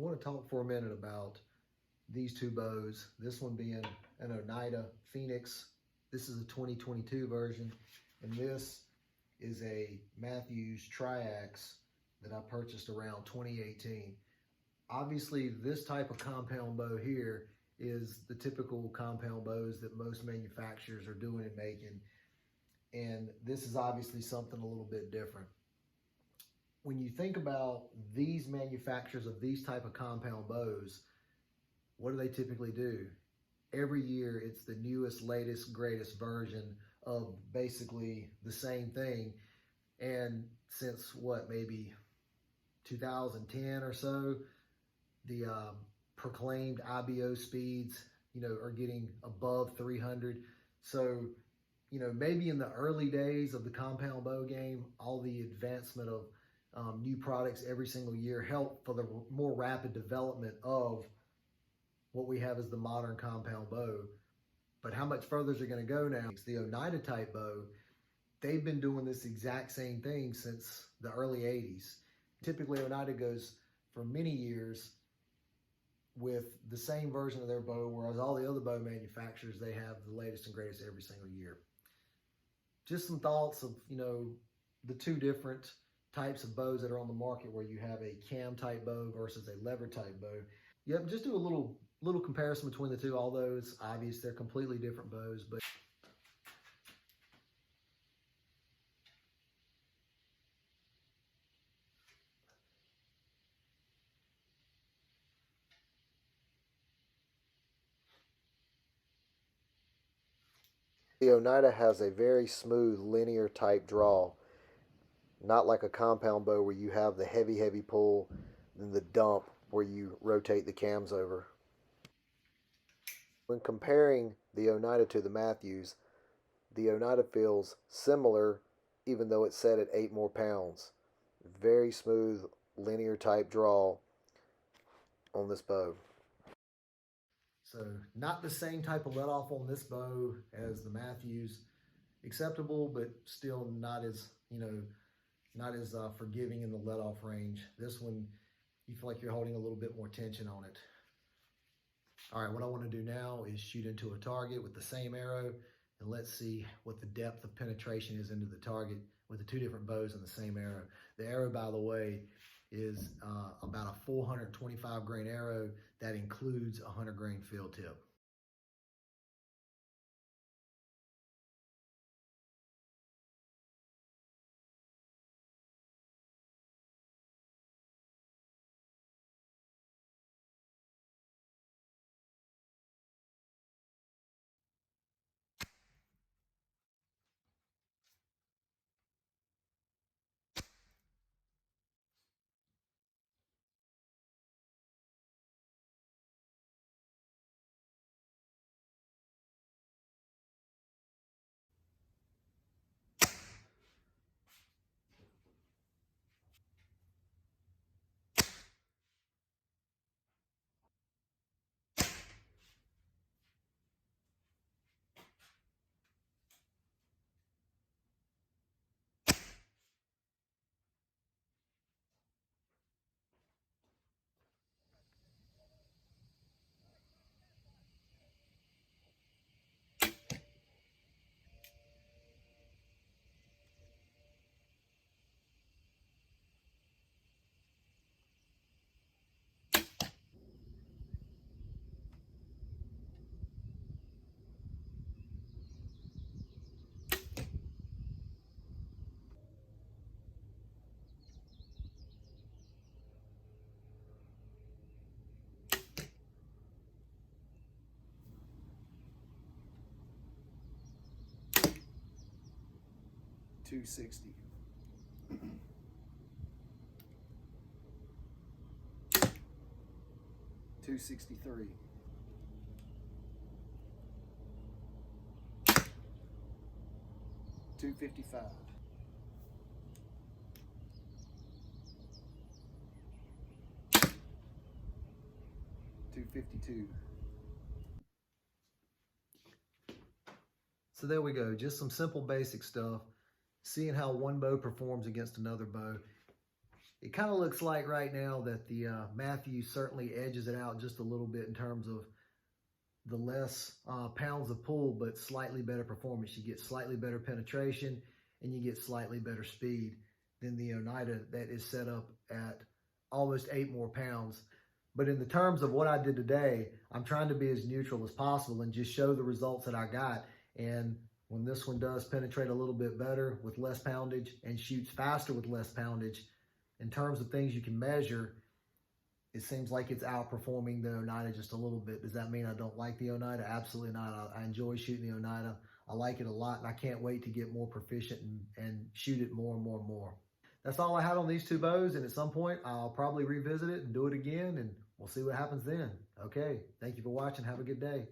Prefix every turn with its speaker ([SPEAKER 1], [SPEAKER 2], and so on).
[SPEAKER 1] want to talk for a minute about these two bows. This one being an Oneida Phoenix. This is a 2022 version, and this is a Matthews Triax that I purchased around 2018. Obviously, this type of compound bow here is the typical compound bows that most manufacturers are doing and making, and this is obviously something a little bit different. When you think about these manufacturers of these type of compound bows, what do they typically do? Every year, it's the newest, latest, greatest version of basically the same thing. And since what, maybe 2010 or so, the proclaimed IBO speeds, are getting above 300. So, maybe in the early days of the compound bow game, all the advancement of new products every single year help for the more rapid development of what we have as the modern compound bow. But how much further is it going to go now? It's the Oneida type bow. They've been doing this exact same thing since the early 80s. Typically, Oneida goes for many years with the same version of their bow, whereas all the other bow manufacturers, they have the latest and greatest every single year. Just some thoughts of, the two different types of bows that are on the market, where you have a cam type bow versus a lever type bow. Yep, just do a little comparison between the two, although it's obvious they're completely different bows. But the Oneida has a very smooth linear type draw, not like a compound bow where you have the heavy pull, then the dump where you rotate the cams over. When comparing the Oneida to the Matthews, the Oneida feels similar even though it's set at 8 more pounds. Very smooth linear type draw on this bow. So not the same type of let off on this bow as the Matthews. Acceptable, but still not as, not as forgiving in the let off range. This one, you feel like you're holding a little bit more tension on it. All right, what I want to do now is shoot into a target with the same arrow, and let's see what the depth of penetration is into the target with the two different bows and the same arrow. The arrow, by the way, is about a 425 grain arrow that includes a 100 grain field tip. .260. 263. 255. 252. So there we go, just some simple basic stuff, seeing how one bow performs against another bow. It kind of looks like right now that the Matthews certainly edges it out just a little bit in terms of the less pounds of pull, but slightly better performance. You get slightly better penetration and you get slightly better speed than the Oneida that is set up at almost 8 more pounds. But in the terms of what I did today, I'm trying to be as neutral as possible and just show the results that I got. And when this one does penetrate a little bit better with less poundage and shoots faster with less poundage, in terms of things you can measure, it seems like it's outperforming the Oneida just a little bit. Does that mean I don't like the Oneida? Absolutely not. I enjoy shooting the Oneida. I like it a lot, and I can't wait to get more proficient and shoot it more and more and more. That's all I had on these two bows, and at some point I'll probably revisit it and do it again, and we'll see what happens then. Okay, thank you for watching. Have a good day.